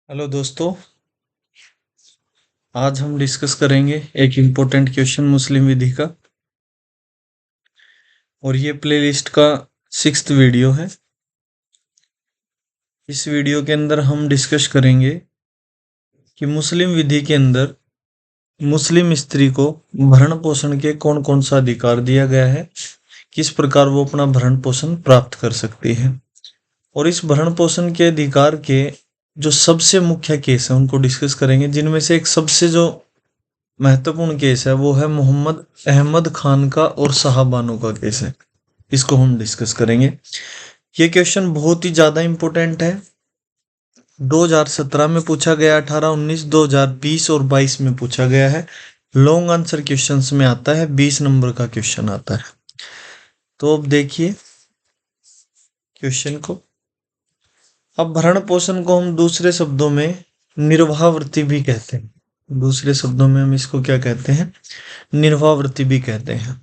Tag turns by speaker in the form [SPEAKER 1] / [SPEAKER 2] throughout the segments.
[SPEAKER 1] Hello दोस्तों, आज हम डिस्कस करेंगे एक इम्पोर्टेंट क्वेश्चन मुस्लिम विधि का। और ये प्लेलिस्ट का 6th वीडियो है। इस वीडियो के अंदर हम डिस्कस करेंगे कि मुस्लिम विधि के अंदर मुस्लिम स्त्री को भरण पोषण के कौन कौन सा अधिकार दिया गया है, किस प्रकार वो अपना भरण पोषण प्राप्त कर सकती है। और इस भरण पोषण के अधिकार के जो सबसे मुख्य केस है उनको डिस्कस करेंगे, जिनमें से एक सबसे जो महत्वपूर्ण केस है वो है मोहम्मद अहमद खान का और शाहबानो का केस है। इसको हम डिस्कस करेंगे। ये क्वेश्चन बहुत ही ज़्यादा इम्पोर्टेंट है। 2017 में पूछा गया, 18, 19, 2020 और 22 में पूछा गया है। लॉन्ग आंसर क्वेश्चंस में आता है, 20 नंबर का क्वेश्चन आता है। तो अब देखिए क्वेश्चन को। अब भरण पोषण को हम दूसरे शब्दों में निर्वाहवृत्ति भी कहते हैं। दूसरे शब्दों में हम इसको क्या कहते हैं? निर्वाहवृत्ति भी कहते हैं।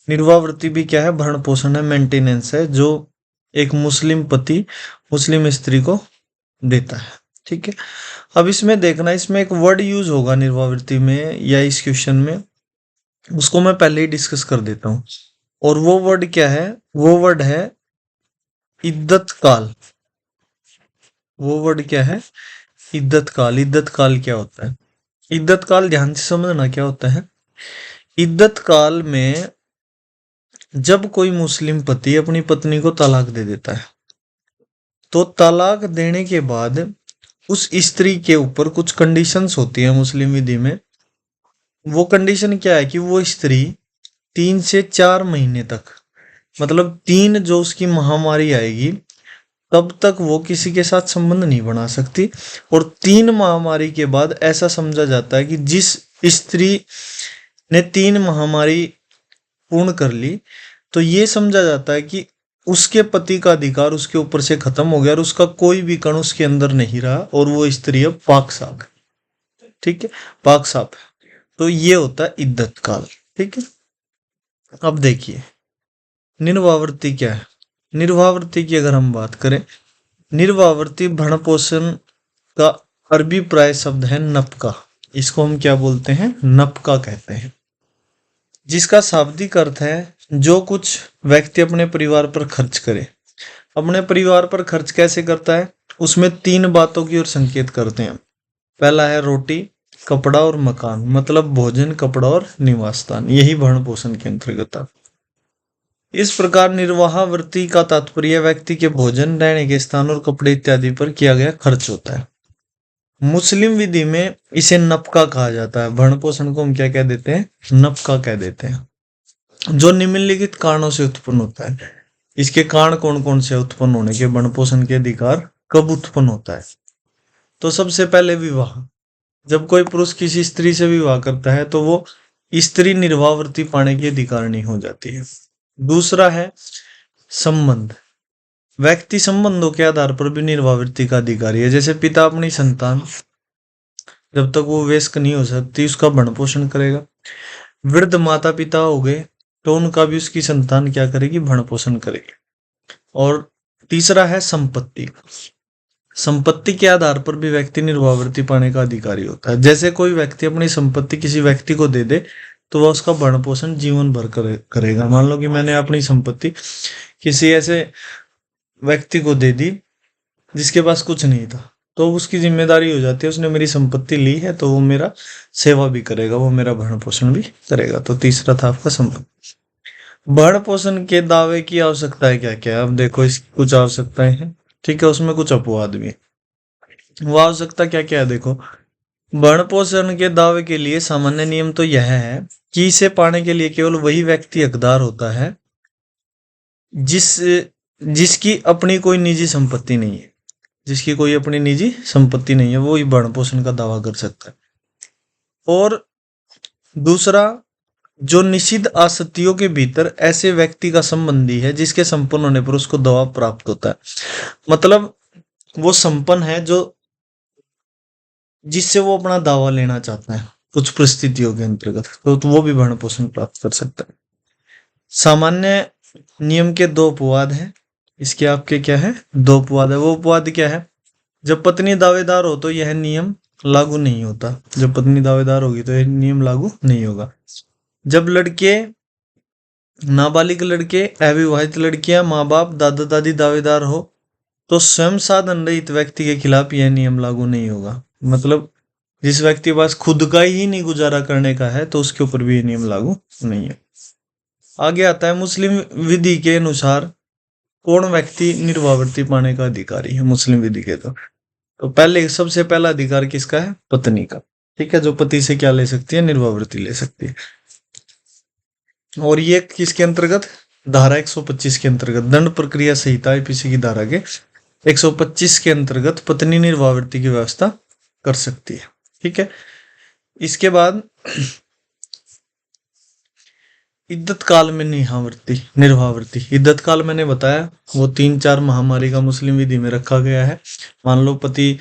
[SPEAKER 1] निर्वाहवृत्ति भी क्या है? भरण पोषण है, मेंटेनेंस है, जो एक मुस्लिम पति मुस्लिम स्त्री को देता है। ठीक है। अब इसमें देखना, इसमें एक वर्ड यूज होगा निर्वाहवृत्ति में या इस क्वेश्चन में, उसको मैं पहले ही डिस्कस कर देता हूं। और वो वर्ड क्या है? वो वर्ड है इद्दत काल। वो वर्ड क्या है? इद्दत काल। इद्दत काल क्या होता है? इद्दत काल ध्यान से समझना क्या होता है। इद्दत काल में जब कोई मुस्लिम पति अपनी पत्नी को तलाक दे देता है, तो तलाक देने के बाद उस स्त्री के ऊपर कुछ कंडीशंस होती है मुस्लिम विधि में। वो कंडीशन क्या है कि वो स्त्री 3 से 4 महीने तक, मतलब 3 जो उसकी महामारी आएगी तब तक वो किसी के साथ संबंध नहीं बना सकती। और 3 महामारी के बाद ऐसा समझा जाता है कि जिस स्त्री ने 3 महामारी पूर्ण कर ली, तो ये समझा जाता है कि उसके पति का अधिकार उसके ऊपर से खत्म हो गया और उसका कोई भी कण उसके अंदर नहीं रहा और वो स्त्री अब पाक साफ है। ठीक है, पाक साफ है। तो ये होता है इद्दत काल। ठीक है। अब देखिए निर्वाहवृत्ति क्या है। निर्वाहवृत्ति की अगर हम बात करें, निर्वाहवृत्ति भरण पोषण का अरबी प्राय शब्द है नफका। इसको हम क्या बोलते हैं? नफका कहते हैं, जिसका शाब्दिक अर्थ है जो कुछ व्यक्ति अपने परिवार पर खर्च करे। अपने परिवार पर खर्च कैसे करता है? उसमें 3 बातों की ओर संकेत करते हैं। पहला है रोटी, कपड़ा और मकान, मतलब भोजन, कपड़ा और निवास स्थान। यही भरण पोषण के अंतर्गत आता। इस प्रकार निर्वाहवृत्ति का तात्पर्य व्यक्ति के भोजन, रहने के स्थान और कपड़े इत्यादि पर किया गया खर्च होता है। मुस्लिम विधि में इसे नफका कहा जाता है। भरण पोषण को हम क्या कह देते हैं? नफका कह देते हैं, जो निम्नलिखित कारणों से उत्पन्न होता है। इसके कारण कौन कौन से? उत्पन्न होने के भरण पोषण के अधिकार कब उत्पन्न होता है? तो सबसे पहले विवाह। जब कोई पुरुष किसी स्त्री से विवाह करता है तो वो स्त्री निर्वाहवृत्ति पाने की अधिकारिणी हो जाती है। दूसरा है संबंध। व्यक्ति संबंधों के आधार पर भी निर्वाहवृत्ति का अधिकारी है। जैसे पिता अपनी संतान जब तक वो वयस्क नहीं हो सकती उसका भरण पोषण करेगा। वृद्ध माता पिता हो गए तो उनका भी उसकी संतान क्या करेगी? भरण पोषण करेगी। और तीसरा है संपत्ति। संपत्ति के आधार पर भी व्यक्ति निर्वाहवृत्ति पाने का अधिकारी होता है। जैसे कोई व्यक्ति अपनी संपत्ति किसी व्यक्ति को दे दे तो वह उसका भरण पोषण जीवन भर करेगा। मान लो कि मैंने अपनी संपत्ति किसी ऐसे व्यक्ति को दे दी जिसके पास कुछ नहीं था, तो उसकी जिम्मेदारी हो जाती है, उसने मेरी संपत्ति ली है तो वो मेरा सेवा भी करेगा, वो मेरा भरण पोषण भी करेगा। तो तीसरा था आपका संपत्ति। भरण पोषण के दावे की आवश्यकताएं क्या क्या है? अब देखो इस कुछ आवश्यकताएं हैं, ठीक है, उसमें कुछ अपवाद भी है। वो आवश्यकता क्या क्या है? देखो, भरण पोषण के दावे के लिए सामान्य नियम तो यह है कि इसे पाने के लिए केवल वही व्यक्ति हकदार होता है जिसकी अपनी कोई निजी संपत्ति नहीं है। जिसकी कोई अपनी निजी संपत्ति नहीं है वो ही भरण पोषण का दावा कर सकता है। और दूसरा, जो निषिद्ध आसक्तियों के भीतर ऐसे व्यक्ति का संबंधी है जिसके संपन्न होने पर उसको दावा प्राप्त होता है। मतलब वो संपन्न है जो जिससे वो अपना दावा लेना चाहता है कुछ परिस्थितियों के अंतर्गत, तो वो भी भरण पोषण प्राप्त कर सकता है। सामान्य नियम के 2 अपवाद हैं। इसके आपके क्या है? 2 अपवाद है। वो अपवाद क्या है? जब पत्नी दावेदार हो तो यह नियम लागू नहीं होता। जब पत्नी दावेदार होगी तो यह नियम लागू नहीं होगा। जब लड़के नाबालिग लड़के, अविवाहित लड़कियां, माँ बाप, दादा दादी दावेदार हो तो स्वयं साधन रहित व्यक्ति के खिलाफ यह नियम लागू नहीं होगा। मतलब जिस व्यक्ति के पास खुद का ही नहीं गुजारा करने का है तो उसके ऊपर भी ये नियम लागू नहीं है। आगे आता है मुस्लिम विधि के अनुसार कौन व्यक्ति निर्वावर्ती पाने का अधिकारी है। मुस्लिम विधि के तो पहले सबसे पहला अधिकार किसका है? पत्नी का। ठीक है, जो पति से क्या ले सकती है? निर्वावर्ती ले सकती है। और ये किसके अंतर्गत? धारा 125 के अंतर्गत, दंड प्रक्रिया संहिता आईपीसी की धारा के 125 के अंतर्गत पत्नी निर्वावर्ती की व्यवस्था कर सकती है। ठीक है, इसके बाद इद्दत काल में निर्वावर्ती। इद्दत काल मैंने बताया वो 3-4 महामारी का मुस्लिम विधि में रखा गया है। मान लो पति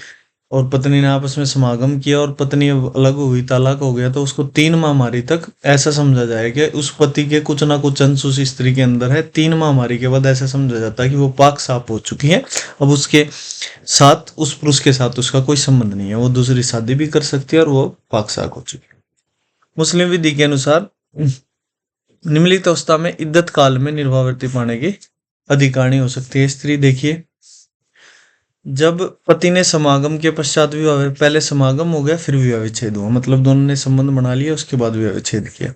[SPEAKER 1] और पत्नी ने आपस में समागम किया और पत्नी अलग हुई, तलाक हो गया, तो उसको 3 महामारी तक ऐसा समझा जाए कि उस पति के कुछ ना कुछ अंश उस स्त्री के अंदर है। 3 महामारी के बाद ऐसा समझा जाता है कि वो पाक साफ हो चुकी है। अब उसके साथ, उस पुरुष के साथ उसका कोई संबंध नहीं है, वो दूसरी शादी भी कर सकती है और वो पाक साफ हो चुकी है। मुस्लिम विधि के अनुसार निम्नलिखित अवस्था में इद्दत काल में निर्वावर्ती पाने की अधिकारिणी हो सकती है स्त्री। देखिए, जब पति ने समागम के पश्चात विवाह, पहले समागम हो गया फिर विवाह विच्छेद हुआ, मतलब दोनों ने संबंध बना लिया उसके बाद विवाह विच्छेद किया।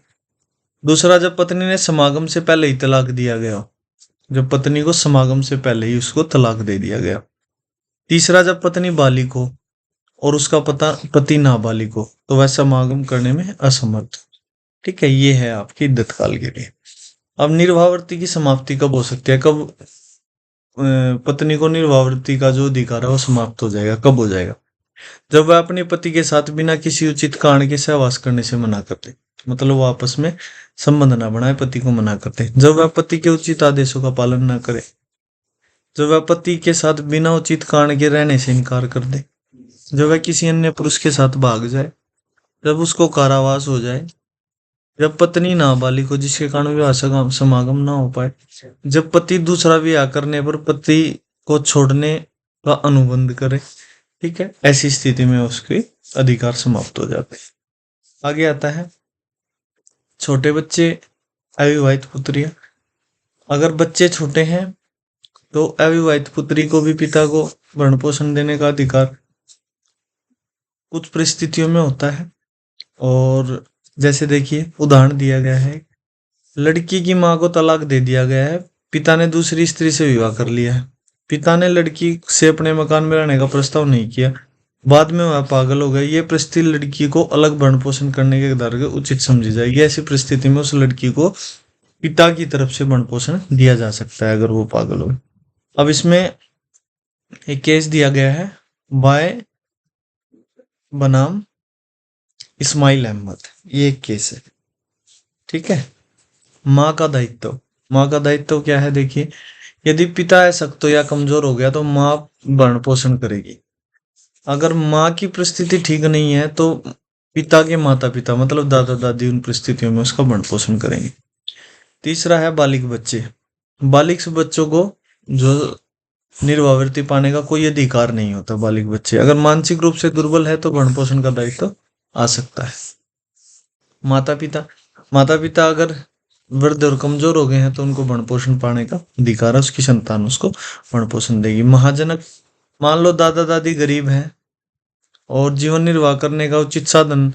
[SPEAKER 1] दूसरा, जब पत्नी ने समागम से पहले ही तलाक दिया गया, जब पत्नी को समागम से पहले ही उसको तलाक दे दिया गया। तीसरा, जब पत्नी बालिग हो और उसका पति नाबालिग हो तो वह समागम करने में असमर्थ। ठीक है, ये है आपकी इद्दत काल के लिए। अब निर्वावर्ती की समाप्ति कब हो सकती है? कब पत्नी को निर्वावर्ती का जो अधिकार है वो समाप्त हो जाएगा? कब हो जाएगा? जब वह अपने पति के साथ बिना किसी उचित कारण के सहवास करने से मना करते, मतलब वो आपस में संबंध ना बनाए, पति को मना करते। जब वह पति के उचित आदेशों का पालन ना करे, जब वह पति के साथ बिना उचित कारण के रहने से इनकार कर दे, जब वह किसी अन्य पुरुष के साथ भाग जाए, जब उसको कारावास हो जाए, जब पत्नी नाबालिग हो जिसके कारण विवाह समागम ना हो पाए, जब पति दूसरा विवाह करने पर पति को छोड़ने का अनुबंध करे। ठीक है, ऐसी स्थिति में उसके अधिकार समाप्त हो जाते हैं। आगे आता है छोटे बच्चे, अविवाहित पुत्रियां। अगर बच्चे छोटे हैं तो अविवाहित पुत्री को भी पिता को भरण पोषण देने का अधिकार कुछ परिस्थितियों में होता है। और जैसे देखिए, उदाहरण दिया गया है, लड़की की मां को तलाक दे दिया गया है, पिता ने दूसरी स्त्री से विवाह कर लिया है, पिता ने लड़की से अपने मकान में रहने का प्रस्ताव नहीं किया, बाद में वह पागल हो गई, ये परिस्थिति लड़की को अलग भरण पोषण करने के आधार पर उचित समझी जाएगी। ऐसी परिस्थिति में उस लड़की को पिता की तरफ से भरण पोषण दिया जा सकता है अगर वो पागल हो। अब इसमें एक केस दिया गया है बाय बनाम इस्माइल अहमद, ये एक केस है। ठीक है, माँ का दायित्व। माँ का दायित्व क्या है? देखिए, यदि पिता अशक्त या कमजोर हो गया तो माँ भरण पोषण करेगी। अगर माँ की परिस्थिति ठीक नहीं है तो पिता के माता पिता मतलब दादा दादी उन परिस्थितियों में उसका भरण पोषण करेंगे। तीसरा है बालिग बच्चे। बालिग बच्चों को जो निर्वावर्ती पाने का कोई अधिकार नहीं होता। बालिग बच्चे अगर मानसिक रूप से दुर्बल है तो भरण पोषण का दायित्व आ सकता है। माता पिता अगर वृद्ध और कमजोर हो गए हैं तो उनको भरण पोषण पाने का अधिकार है, उसकी संतान उसको भरण पोषण देगी। महाजनक, मान लो दादा दादी गरीब हैं और जीवन निर्वाह करने का उचित साधन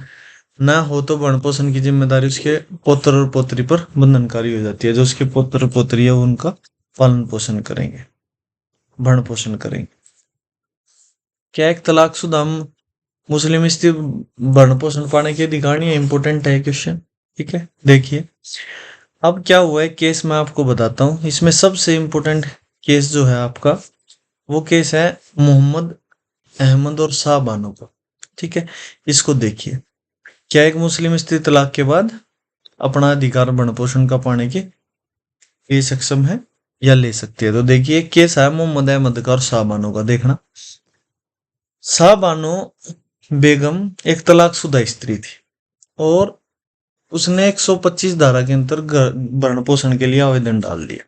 [SPEAKER 1] न हो तो भरण पोषण की जिम्मेदारी उसके पुत्र और पोत्री पर बंधनकारी हो जाती है। जो उसके पुत्र और पोत्री है उनका पालन पोषण करेंगे, भरण पोषण करेंगे। क्या एक तलाकशुदा मुस्लिम स्त्री भरण पोषण पाने के अधिकार नहीं है? इंपोर्टेंट है क्वेश्चन। ठीक है, देखिए अब क्या हुआ है केस मैं आपको बताता हूँ। इसमें सबसे इंपोर्टेंट केस जो है आपका वो केस है मोहम्मद अहमद और शाह बानो का। ठीक है, इसको देखिए, क्या एक मुस्लिम स्त्री तलाक के बाद अपना अधिकार भरण पोषण का पाने के लिए सक्षम है या ले सकती है? तो देखिए, केस है मोहम्मद अहमद का और शाह बानो का। देखना, शाह बानो बेगम एक तलाकशुदा स्त्री थी और उसने 125 धारा के अंतर्गत भरण पोषण के लिए आवेदन डाल दिया।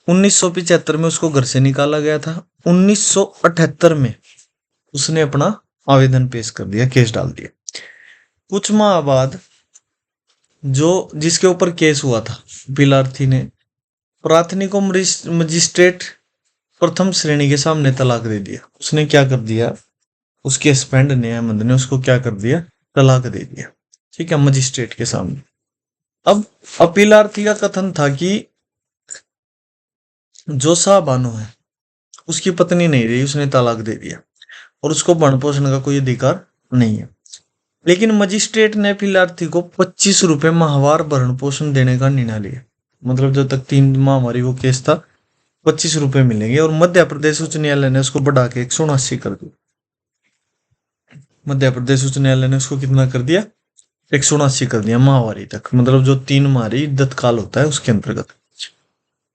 [SPEAKER 1] 1975 में उसको घर से निकाला गया था। 1978 में उसने अपना आवेदन पेश कर दिया, केस डाल दिया। कुछ माह बाद जो जिसके ऊपर केस हुआ था पिलार्थी ने, प्राथमिक मजिस्ट्रेट प्रथम श्रेणी के सामने तलाक दे दिया। उसने क्या कर दिया, उसके हस्बैंड ने, अहमद ने उसको क्या कर दिया, तलाक दे दिया। ठीक है, मजिस्ट्रेट के सामने। अब अपीलार्थी का कथन था कि जो शाहबानो है उसकी पत्नी नहीं रही, उसने तलाक दे दिया और उसको भरण पोषण का कोई अधिकार नहीं है। लेकिन मजिस्ट्रेट ने अपीलार्थी को 25 रुपए माहवार भरण पोषण देने का निर्णय लिया। मतलब जब तक 3 महामारी वो केस था 25 रुपए मिलेंगे। और मध्य प्रदेश उच्च न्यायालय ने उसको बढ़ा के 179 कर दिया। मध्य प्रदेश उच्च न्यायालय ने उसको कितना कर दिया, 179 कर दिया माहवारी तक। मतलब जो 3 मारी इद्दत काल होता है उसके अंतर्गत।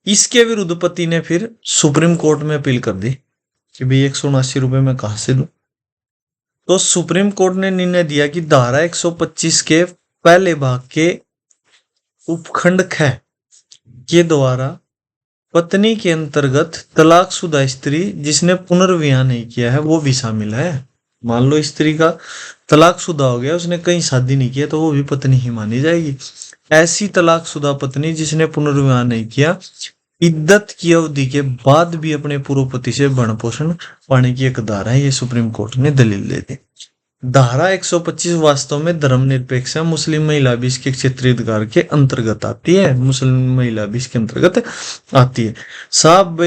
[SPEAKER 1] इसके विरुद्ध पति ने फिर सुप्रीम कोर्ट में अपील कर दी कि भाई 179 रुपए में कहां से दूं। तो सुप्रीम कोर्ट ने निर्णय दिया कि धारा 125 के पहले भाग के उपखंड ख के द्वारा पत्नी के अंतर्गत तलाकशुदा स्त्री जिसने पुनर्विवाह नहीं किया है वो भी शामिल है। मान लो स्त्री का तलाकशुदा हो गया, उसने कहीं शादी नहीं किया, तो वो भी पत्नी ही मानी जाएगी। ऐसी तलाकशुदा पत्नी जिसने पुनर्विवाह नहीं किया, इद्दत की अवधि के बाद भी अपने पूर्व पति से भरण पोषण पाने की एक धारा है। ये सुप्रीम कोर्ट ने दलील दे दी। धारा 125 वास्तव में धर्मनिरपेक्ष है। मुस्लिम महिला भी इसके क्षेत्रीय अधिकार के अंतर्गत आती है। मुस्लिम महिला भी इसके अंतर्गत आती है। साहब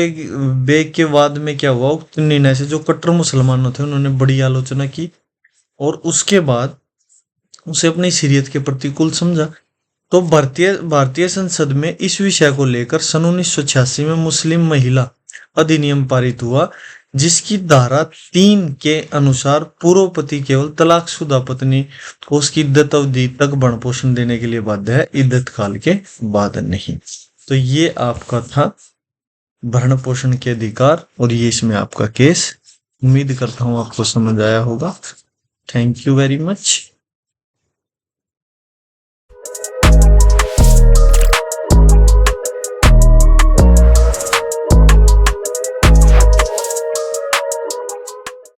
[SPEAKER 1] बेग के बाद में क्या हुआ, उक्त निर्णय से जो कट्टर मुसलमान थे उन्होंने बड़ी आलोचना की और उसके बाद उसे अपनी शरीयत के प्रतिकूल समझा। तो भारतीय संसद में इस विषय को लेकर सन 1986 में मुस्लिम महिला अधिनियम पारित हुआ, जिसकी धारा 3 के अनुसार पूर्व पति केवल तलाकशुदा पत्नी को उसकी इद्दत अवधि तक भरण पोषण देने के लिए बाध्य है, इद्दत काल के बाद नहीं। तो ये आपका था भरण पोषण के अधिकार और ये इसमें आपका केस। उम्मीद करता हूं आपको समझ आया होगा। Thank you very much.